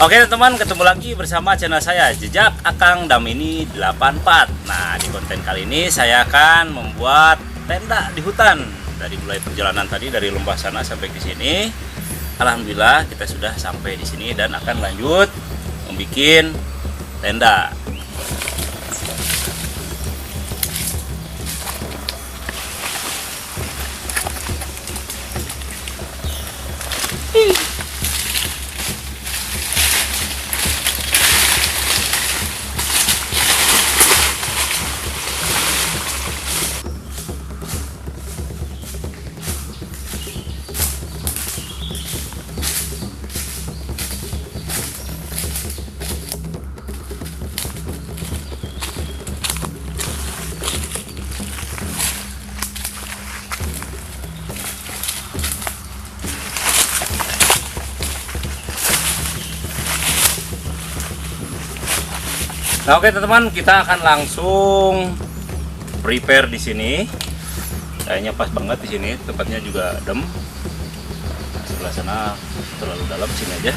Oke teman-teman, ketemu lagi bersama channel saya Jejak Akang Damini 84. Nah, di konten kali ini saya akan membuat tenda di hutan. Dari mulai perjalanan tadi dari lembah sana sampai ke sini, alhamdulillah kita sudah sampai di sini dan akan lanjut membuat tenda. Nah, oke teman-teman, kita akan langsung prepare di sini. Kayaknya pas banget di sini, tempatnya juga adem. Nah, sebelah sana terlalu dalam, sini aja.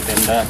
Tenda.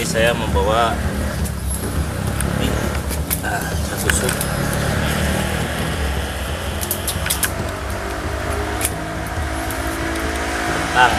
Jadi saya membawa ini, satu sup. Kentang.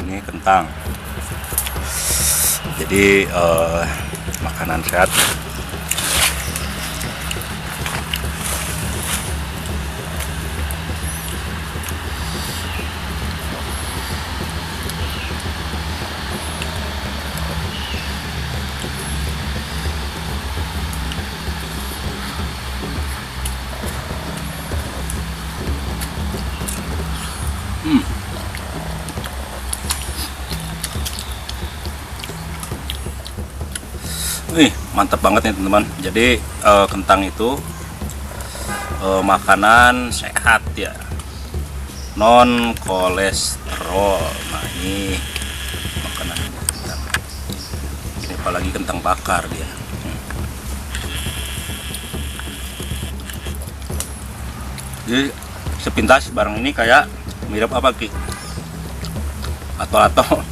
Ini kentang. Jadi makanan sehat. Mantap banget nih teman-teman. Jadi kentang itu makanan sehat ya, non kolesterol. Nah ini makanan kentang. Ini apalagi kentang bakar dia. Jadi sepintas barang ini kayak mirip apa Ki? Atol-atol.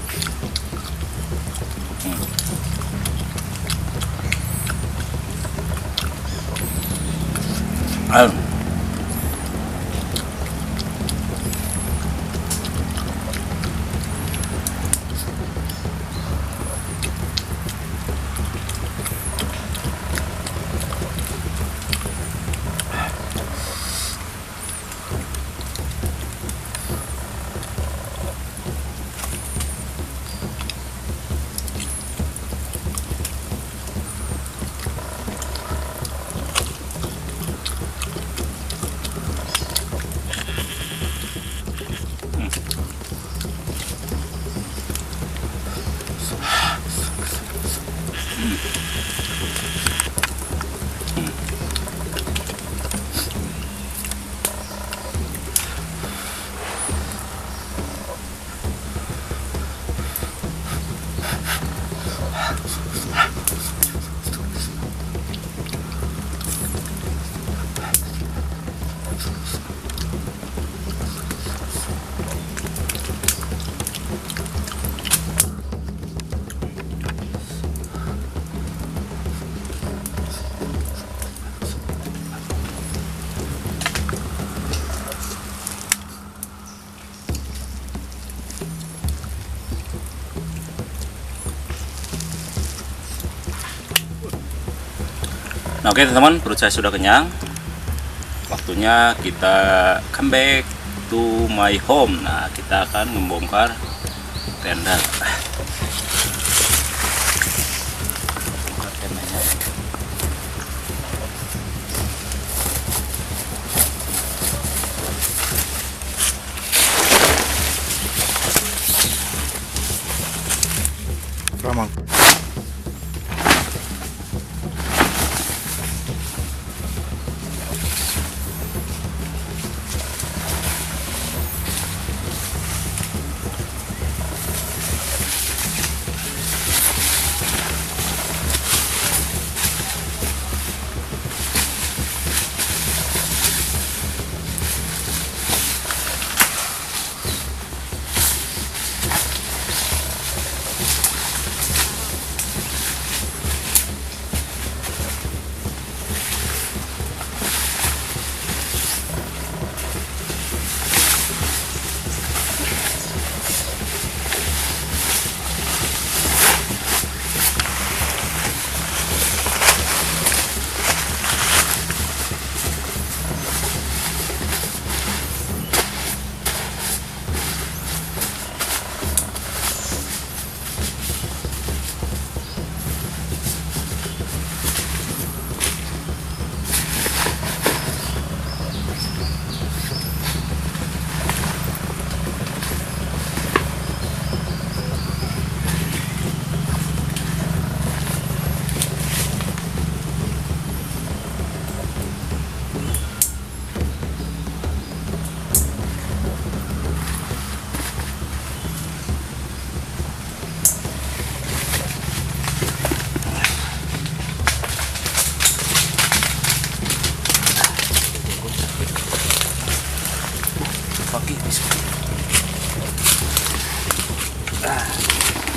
Nah oke teman-teman, perut saya sudah kenyang. Waktunya kita come back to my home. Nah kita akan membongkar tenda. Bongkar tendanya. Ramang.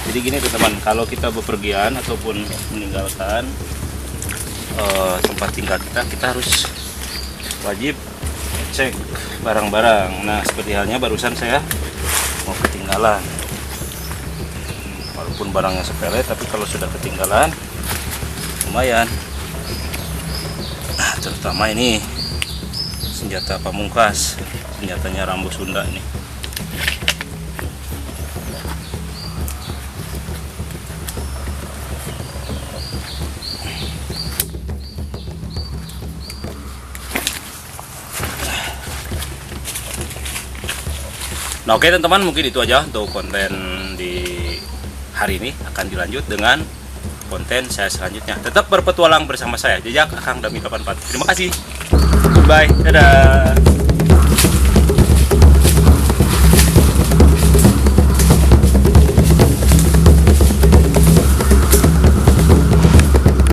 Jadi gini teman-teman, kalau kita bepergian ataupun meninggalkan tempat tinggal kita harus wajib cek barang-barang. Nah seperti halnya barusan saya mau ketinggalan, walaupun barangnya sepele tapi kalau sudah ketinggalan lumayan. Nah, terutama ini senjata pamungkas, senjatanya Rambo Sunda ini. Nah oke teman-teman, mungkin itu aja untuk konten di hari ini. Akan dilanjut dengan konten saya selanjutnya. Tetap berpetualang bersama saya, Jejak Akang Dami 84. Terima kasih. Goodbye. Dadah.